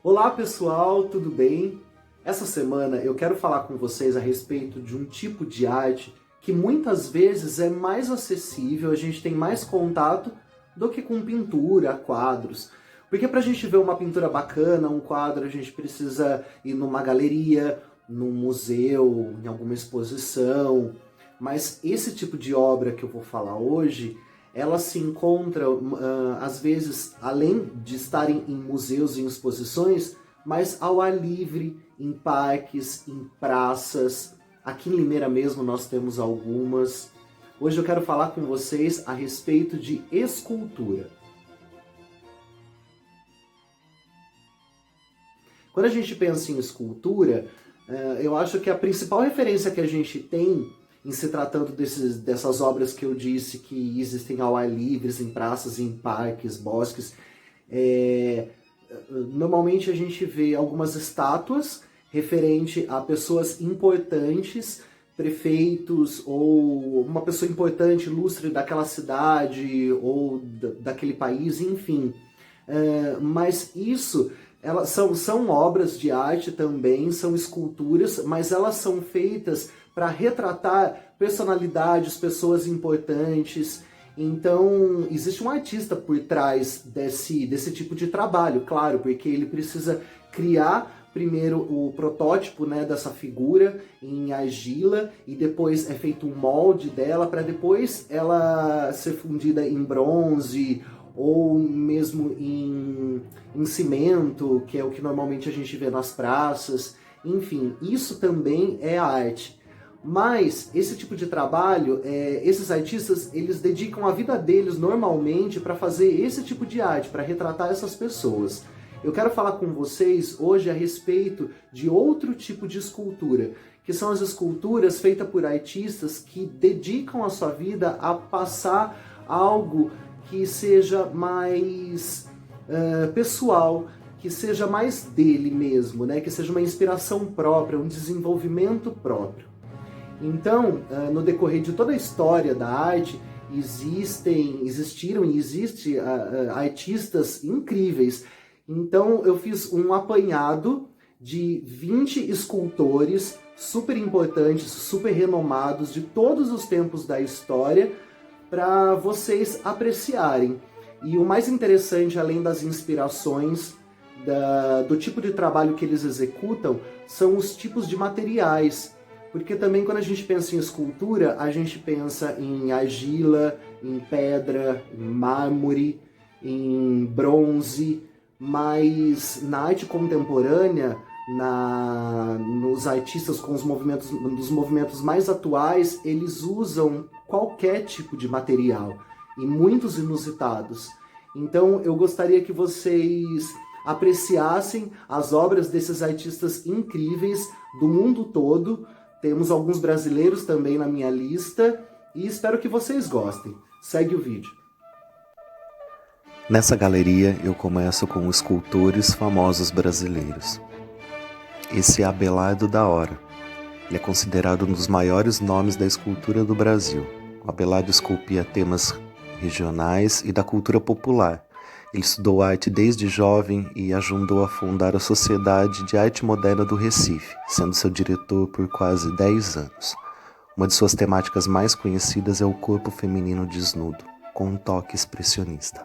Olá pessoal, tudo bem? Essa semana eu quero falar com vocês a respeito de um tipo de arte que muitas vezes é mais acessível, a gente tem mais contato do que com pintura, quadros. Porque para a gente ver uma pintura bacana, um quadro, a gente precisa ir numa galeria, num museu, em alguma exposição. Mas esse tipo de obra que eu vou falar hoje, ela se encontra, às vezes, além de estarem em museus e em exposições, mas ao ar livre, em parques, em praças. Aqui em Limeira mesmo nós temos algumas. Hoje eu quero falar com vocês a respeito de escultura. Quando a gente pensa em escultura, eu acho que a principal referência que a gente tem em se tratando dessas obras que eu disse que existem ao ar livre, em praças, em parques, bosques, normalmente a gente vê algumas estátuas referente a pessoas importantes, prefeitos ou uma pessoa importante, ilustre daquela cidade ou daquele país, enfim. Mas isso, elas são obras de arte também, são esculturas, mas elas são feitas para retratar personalidades, pessoas importantes. Então, existe um artista por trás desse tipo de trabalho, claro, porque ele precisa criar primeiro o protótipo, né, dessa figura em argila e depois é feito um molde dela para depois ela ser fundida em bronze ou mesmo em cimento, que é o que normalmente a gente vê nas praças. Enfim, isso também é arte. Mas esse tipo de trabalho, esses artistas, eles dedicam a vida deles normalmente para fazer esse tipo de arte, para retratar essas pessoas. Eu quero falar com vocês hoje a respeito de outro tipo de escultura, que são as esculturas feitas por artistas que dedicam a sua vida a passar algo que seja mais pessoal, que seja mais dele mesmo, né? Que seja uma inspiração própria, um desenvolvimento próprio. Então, no decorrer de toda a história da arte, existiram e existem artistas incríveis. Então, eu fiz um apanhado de 20 escultores super importantes, super renomados de todos os tempos da história, para vocês apreciarem. E o mais interessante, além das inspirações, do tipo de trabalho que eles executam, são os tipos de materiais. Porque também quando a gente pensa em escultura, a gente pensa em argila, em pedra, em mármore, em bronze, mas na arte contemporânea, nos artistas com dos movimentos mais atuais, eles usam qualquer tipo de material, e muitos inusitados. Então eu gostaria que vocês apreciassem as obras desses artistas incríveis do mundo todo. Temos alguns brasileiros também na minha lista e espero que vocês gostem. Segue o vídeo. Nessa galeria eu começo com os escultores famosos brasileiros. Esse é Abelardo da Hora. Ele é considerado um dos maiores nomes da escultura do Brasil. O Abelardo esculpia temas regionais e da cultura popular. Ele estudou arte desde jovem e ajudou a fundar a Sociedade de Arte Moderna do Recife, sendo seu diretor por quase 10 anos. Uma de suas temáticas mais conhecidas é o corpo feminino desnudo, com um toque expressionista.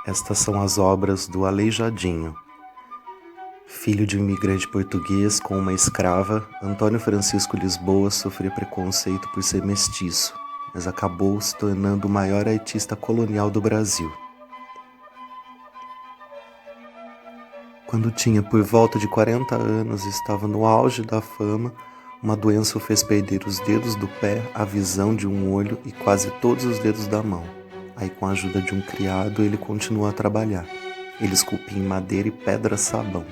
Estas são as obras do Aleijadinho. Filho de um imigrante português com uma escrava, Antônio Francisco Lisboa sofria preconceito por ser mestiço, mas acabou se tornando o maior artista colonial do Brasil. Quando tinha por volta de 40 anos e estava no auge da fama, uma doença o fez perder os dedos do pé, a visão de um olho e quase todos os dedos da mão. Aí, com a ajuda de um criado, ele continuou a trabalhar. Ele esculpia em madeira e pedra-sabão.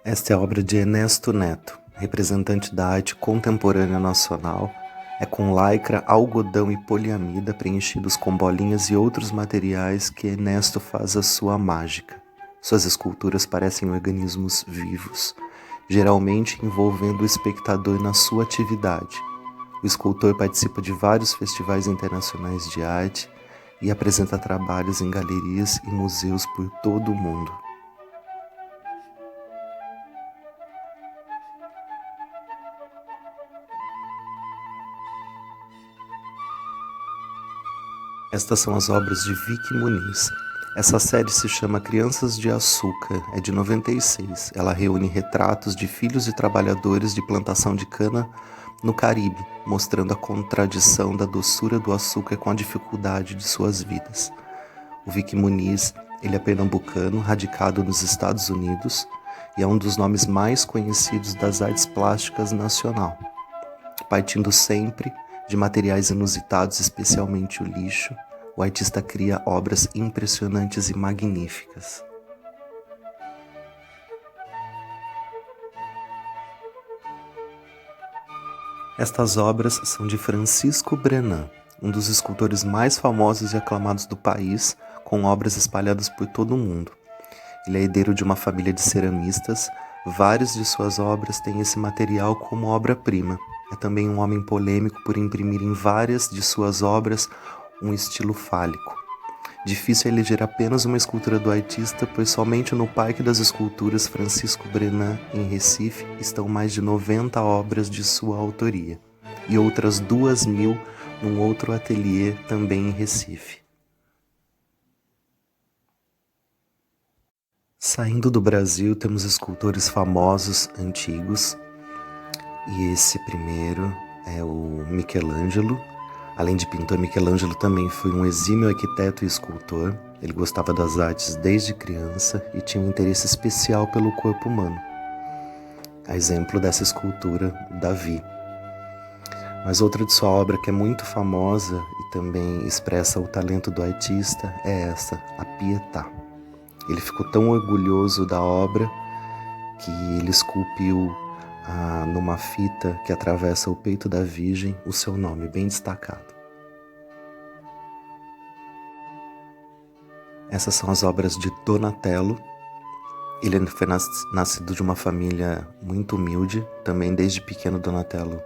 Esta é a obra de Ernesto Neto, representante da arte contemporânea nacional É com lycra, algodão e poliamida preenchidos com bolinhas e outros materiais que Ernesto faz a sua mágica. Suas esculturas parecem organismos vivos, geralmente envolvendo o espectador na sua atividade. O escultor participa de vários festivais internacionais de arte e apresenta trabalhos em galerias e museus por todo o mundo. Estas são as obras de Vicky Muniz. Essa série se chama Crianças de Açúcar, é de 96. Ela reúne retratos de filhos de trabalhadores de plantação de cana no Caribe, mostrando a contradição da doçura do açúcar com a dificuldade de suas vidas. O Vicky Muniz, ele é pernambucano, radicado nos Estados Unidos, e é um dos nomes mais conhecidos das artes plásticas nacional. Partindo sempre de materiais inusitados, especialmente o lixo, o artista cria obras impressionantes e magníficas. Estas obras são de Francisco Brenan, um dos escultores mais famosos e aclamados do país, com obras espalhadas por todo o mundo. Ele é herdeiro de uma família de ceramistas. Várias de suas obras têm esse material como obra-prima. É também um homem polêmico por imprimir em várias de suas obras um estilo fálico. Difícil é eleger apenas uma escultura do artista, pois somente no Parque das Esculturas Francisco Brenan, em Recife, estão mais de 90 obras de sua autoria, e outras 2.000 num outro ateliê também em Recife. Saindo do Brasil, temos escultores famosos, antigos, e esse primeiro é o Michelangelo. Além de pintor, Michelangelo também foi um exímio arquiteto e escultor. Ele gostava das artes desde criança e tinha um interesse especial pelo corpo humano. A exemplo dessa escultura, Davi. Mas outra de sua obra que é muito famosa e também expressa o talento do artista é essa, a Pietà. Ele ficou tão orgulhoso da obra que ele esculpiu numa fita que atravessa o peito da Virgem o seu nome bem destacado. Essas são as obras de Donatello. Ele foi nascido de uma família muito humilde. Também desde pequeno Donatello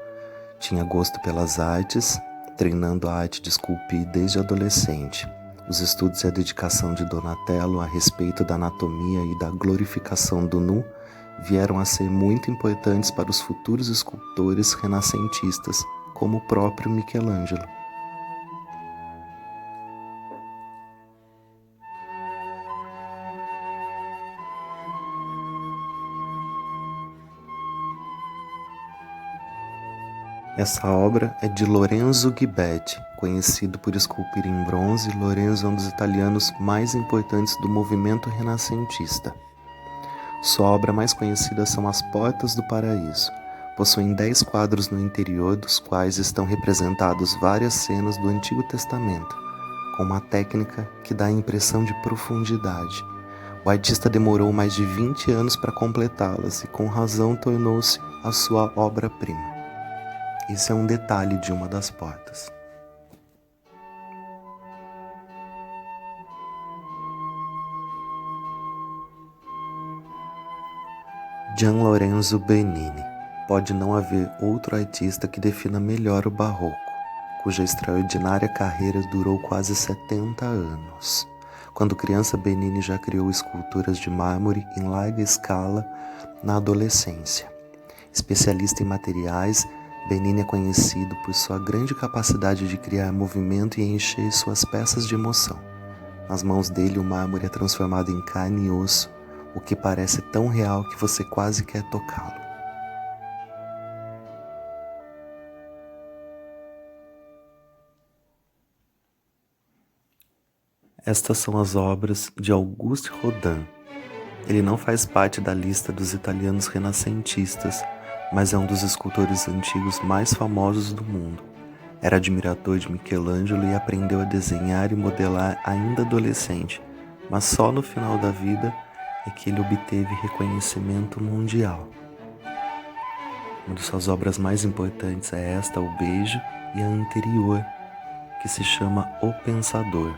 tinha gosto pelas artes, treinando a arte de esculpir desde adolescente. Os estudos e a dedicação de Donatello a respeito da anatomia e da glorificação do nu vieram a ser muito importantes para os futuros escultores renascentistas, como o próprio Michelangelo. Essa obra é de Lorenzo Ghiberti, conhecido por esculpir em bronze. Lorenzo é um dos italianos mais importantes do movimento renascentista. Sua obra mais conhecida são As Portas do Paraíso. Possuem 10 quadros no interior, dos quais estão representados várias cenas do Antigo Testamento, com uma técnica que dá a impressão de profundidade. O artista demorou mais de 20 anos para completá-las e com razão tornou-se a sua obra-prima. Esse é um detalhe de uma das portas. Gian Lorenzo Bernini. Pode não haver outro artista que defina melhor o barroco, cuja extraordinária carreira durou quase 70 anos. Quando criança, Bernini já criou esculturas de mármore em larga escala na adolescência. Especialista em materiais, Bernini é conhecido por sua grande capacidade de criar movimento e encher suas peças de emoção. Nas mãos dele, o mármore é transformado em carne e osso, o que parece tão real que você quase quer tocá-lo. Estas são as obras de Auguste Rodin. Ele não faz parte da lista dos italianos renascentistas, mas é um dos escultores antigos mais famosos do mundo. Era admirador de Michelangelo e aprendeu a desenhar e modelar ainda adolescente, mas só no final da vida é que ele obteve reconhecimento mundial. Uma de suas obras mais importantes é esta, O Beijo, e a anterior, que se chama O Pensador.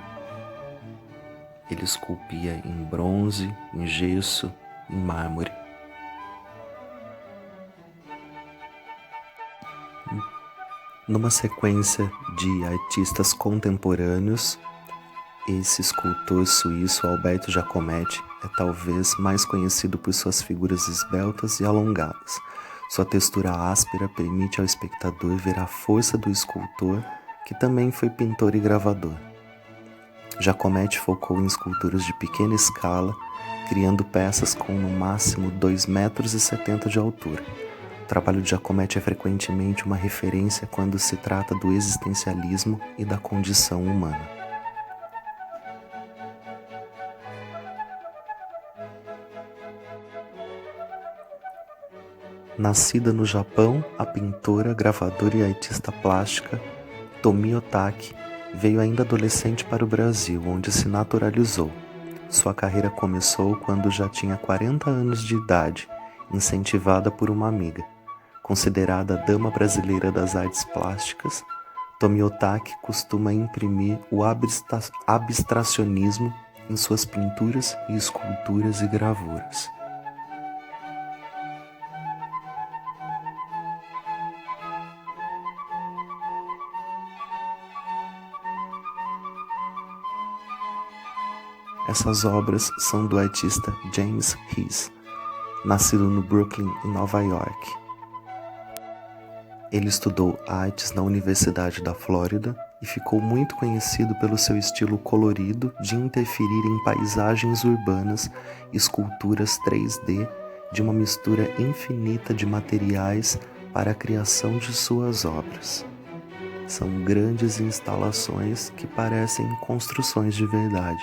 Ele esculpia em bronze, em gesso, em mármore. Numa sequência de artistas contemporâneos, esse escultor suíço Alberto Giacometti é talvez mais conhecido por suas figuras esbeltas e alongadas. Sua textura áspera permite ao espectador ver a força do escultor, que também foi pintor e gravador. Giacometti focou em esculturas de pequena escala, criando peças com no máximo 2,70 metros de altura. O trabalho de Giacometti é frequentemente uma referência quando se trata do existencialismo e da condição humana. Nascida no Japão, a pintora, gravadora e artista plástica Tomie Otaki veio ainda adolescente para o Brasil, onde se naturalizou. Sua carreira começou quando já tinha 40 anos de idade, incentivada por uma amiga. Considerada a dama brasileira das artes plásticas, Tomie Otaki costuma imprimir o abstracionismo em suas pinturas e esculturas e gravuras. Essas obras são do artista James Hess, nascido no Brooklyn, em Nova York. Ele estudou artes na Universidade da Flórida e ficou muito conhecido pelo seu estilo colorido de interferir em paisagens urbanas e esculturas 3D de uma mistura infinita de materiais para a criação de suas obras. São grandes instalações que parecem construções de verdade.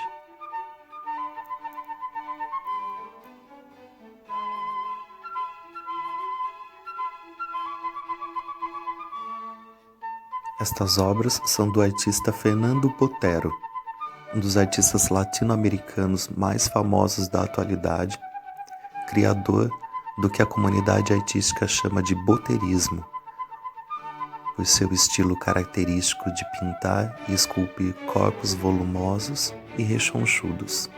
Estas obras são do artista Fernando Botero, um dos artistas latino-americanos mais famosos da atualidade, criador do que a comunidade artística chama de boterismo, por seu estilo característico de pintar e esculpir corpos volumosos e rechonchudos.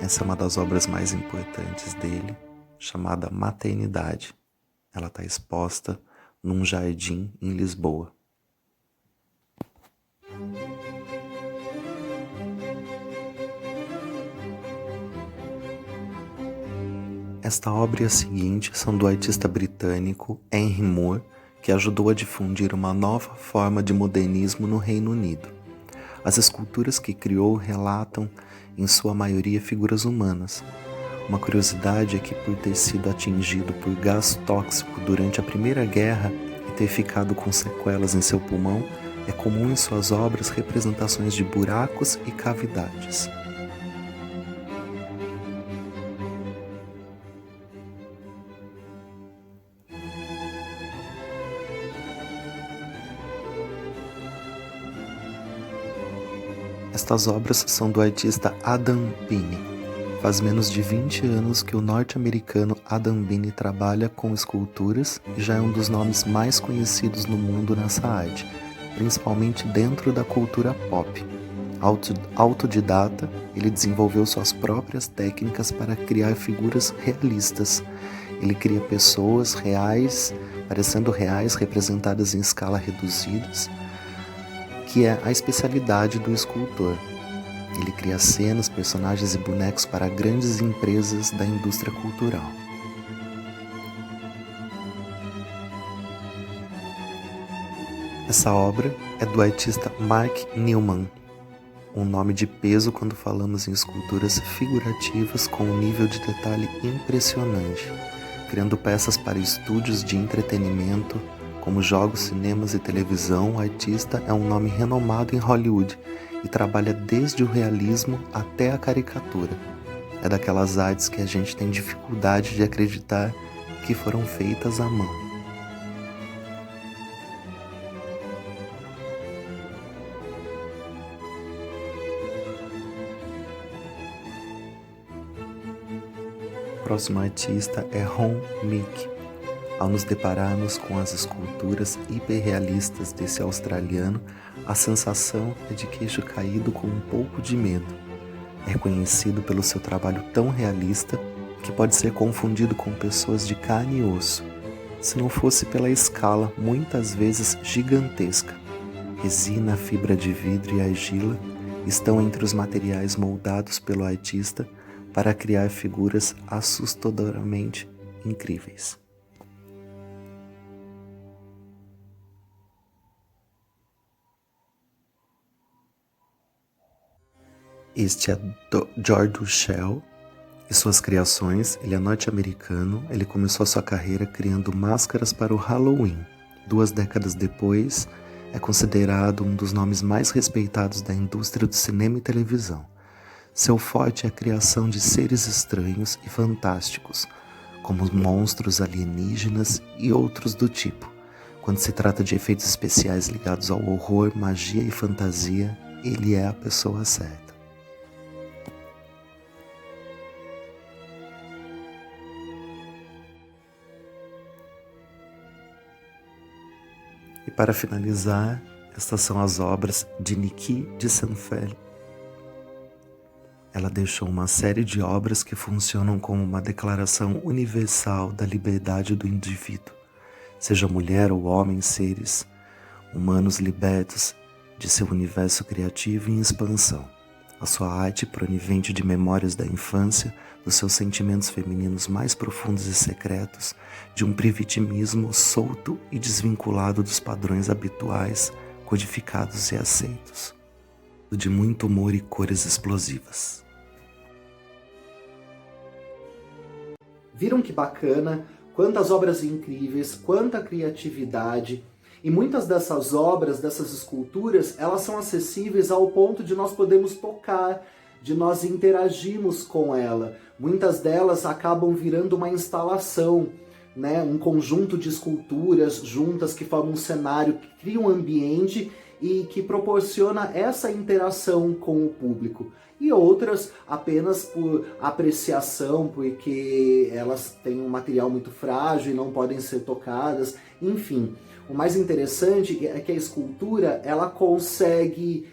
Essa é uma das obras mais importantes dele, chamada Maternidade. Ela está exposta num jardim em Lisboa. Esta obra e a seguinte são do artista britânico Henry Moore, que ajudou a difundir uma nova forma de modernismo no Reino Unido. As esculturas que criou relatam, em sua maioria, figuras humanas. Uma curiosidade é que, por ter sido atingido por gás tóxico durante a Primeira Guerra e ter ficado com sequelas em seu pulmão, é comum em suas obras representações de buracos e cavidades. Estas obras são do artista Adam Beane. Faz menos de 20 anos que o norte-americano Adam Beane trabalha com esculturas e já é um dos nomes mais conhecidos no mundo nessa arte, principalmente dentro da cultura pop. Autodidata, ele desenvolveu suas próprias técnicas para criar figuras realistas. Ele cria pessoas reais, parecendo reais, representadas em escala reduzidas, que é a especialidade do escultor. Ele cria cenas, personagens e bonecos para grandes empresas da indústria cultural. Essa obra é do artista Mark Newman, um nome de peso quando falamos em esculturas figurativas com um nível de detalhe impressionante, criando peças para estúdios de entretenimento, como jogos, cinemas e televisão. O artista é um nome renomado em Hollywood e trabalha desde o realismo até a caricatura. É daquelas artes que a gente tem dificuldade de acreditar que foram feitas à mão. próximo artista é Hon Meek. Ao nos depararmos com as esculturas hiperrealistas desse australiano, a sensação é de queixo caído com um pouco de medo. É conhecido pelo seu trabalho tão realista que pode ser confundido com pessoas de carne e osso, se não fosse pela escala muitas vezes gigantesca. Resina, fibra de vidro e argila estão entre os materiais moldados pelo artista para criar figuras assustadoramente incríveis. Este é George Duchel e suas criações. Ele é norte-americano. Ele começou a sua carreira criando máscaras para o Halloween. 2 décadas depois, é considerado um dos nomes mais respeitados da indústria do cinema e televisão. Seu forte é a criação de seres estranhos e fantásticos, como monstros alienígenas e outros do tipo. Quando se trata de efeitos especiais ligados ao horror, magia e fantasia, ele é a pessoa certa. E para finalizar, estas são as obras de Niki de Saint-Phalle. Ela deixou uma série de obras que funcionam como uma declaração universal da liberdade do indivíduo, seja mulher ou homem, seres humanos libertos de seu universo criativo em expansão. A sua arte proveniente de memórias da infância, dos seus sentimentos femininos mais profundos e secretos, de um privativismo solto e desvinculado dos padrões habituais, codificados e aceitos, de muito humor e cores explosivas. Viram que bacana? Quantas obras incríveis, quanta criatividade. E muitas dessas obras, dessas esculturas, elas são acessíveis ao ponto de nós podermos tocar, de nós interagirmos com ela. Muitas delas acabam virando uma instalação, né? Um conjunto de esculturas juntas que formam um cenário, que cria um ambiente e que proporciona essa interação com o público. E outras apenas por apreciação, porque elas têm um material muito frágil e não podem ser tocadas, enfim. O mais interessante é que a escultura ela consegue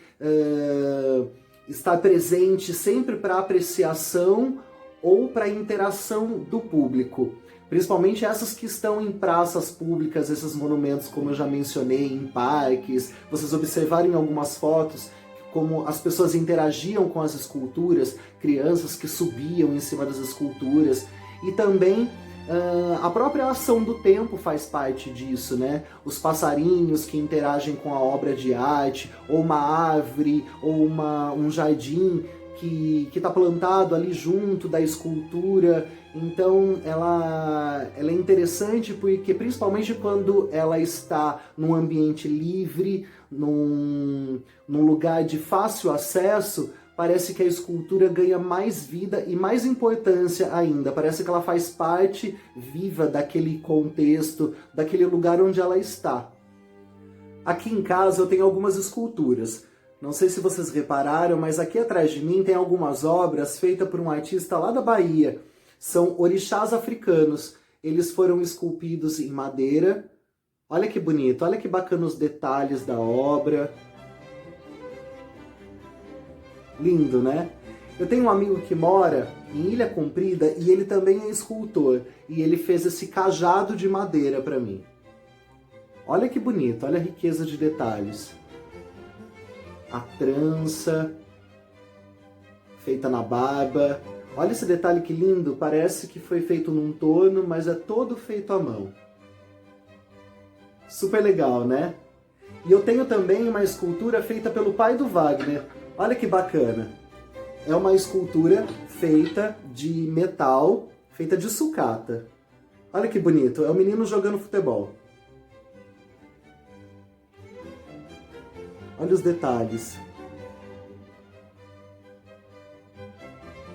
estar presente sempre para apreciação ou para interação do público. Principalmente essas que estão em praças públicas, esses monumentos, como eu já mencionei, em parques. Vocês observaram em algumas fotos como as pessoas interagiam com as esculturas, crianças que subiam em cima das esculturas. E também a própria ação do tempo faz parte disso, né? Os passarinhos que interagem com a obra de arte, ou uma árvore, ou um jardim que está plantado ali junto da escultura. Então ela é interessante porque, principalmente quando ela está num ambiente livre, num lugar de fácil acesso, parece que a escultura ganha mais vida e mais importância ainda. Parece que ela faz parte viva daquele contexto, daquele lugar onde ela está. Aqui em casa eu tenho algumas esculturas. Não sei se vocês repararam, mas aqui atrás de mim tem algumas obras feitas por um artista lá da Bahia. São orixás africanos. Eles foram esculpidos em madeira. Olha que bonito, olha que bacana os detalhes da obra. Lindo, né? Eu tenho um amigo que mora em Ilha Comprida e ele também é escultor. E ele fez esse cajado de madeira para mim. Olha que bonito, olha a riqueza de detalhes. A trança feita na barba. Olha esse detalhe que lindo, parece que foi feito num torno, mas é todo feito à mão. Super legal, né? E eu tenho também uma escultura feita pelo pai do Wagner. Olha que bacana. É uma escultura feita de metal, feita de sucata. Olha que bonito, é o menino jogando futebol. Olha os detalhes.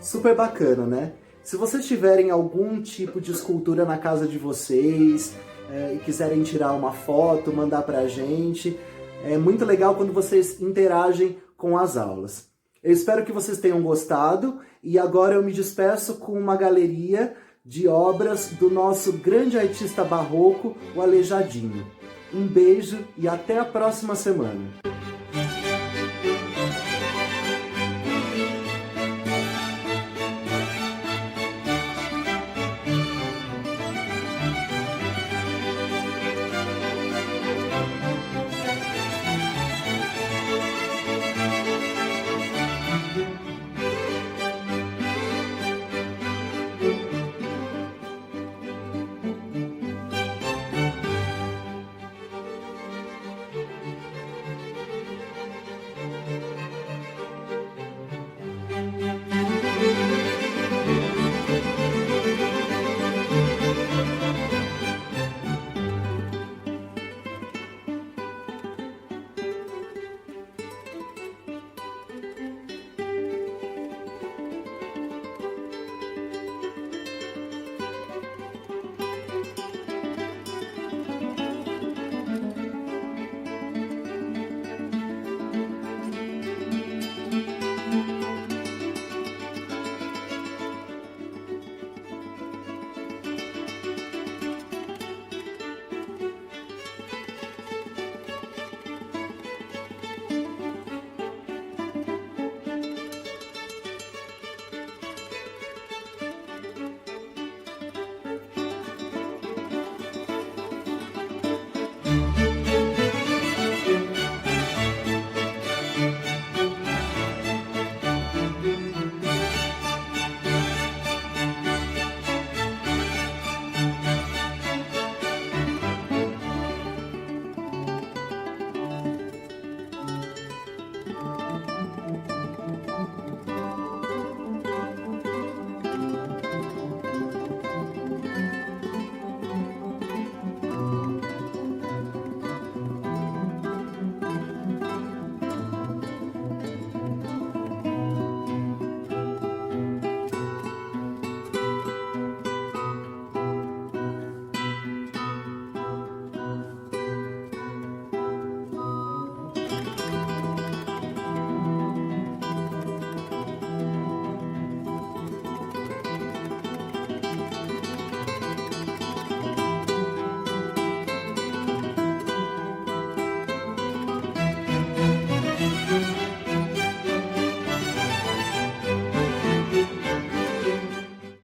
Super bacana, né? Se vocês tiverem algum tipo de escultura na casa de vocês e quiserem tirar uma foto, mandar pra gente, é muito legal quando vocês interagem com as aulas. Eu espero que vocês tenham gostado e agora eu me despeço com uma galeria de obras do nosso grande artista barroco, o Aleijadinho. Um beijo e até a próxima semana.